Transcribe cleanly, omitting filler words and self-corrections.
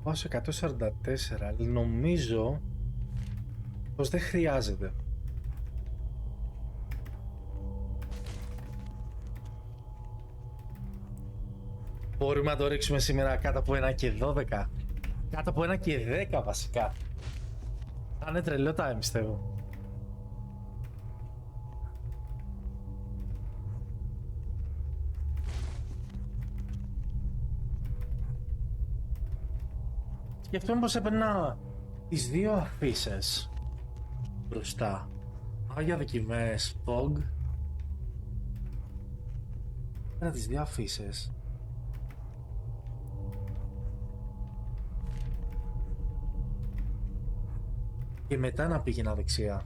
πάω σε 144, αλλά νομίζω πως δεν χρειάζεται. Μπορούμε να το ρίξουμε σήμερα κάτω από 1 και 12. Κάτω από 1 και 10 βασικά. Θα είναι τρελό time, πιστεύω. Σκεφτόμαι πως έπαιρνα τις δύο αφίσες μπροστά. Πάω για δοκιμές Fog. Έπαιρνα τις δύο αφίσες. Και μετά να πήγαινα δεξιά.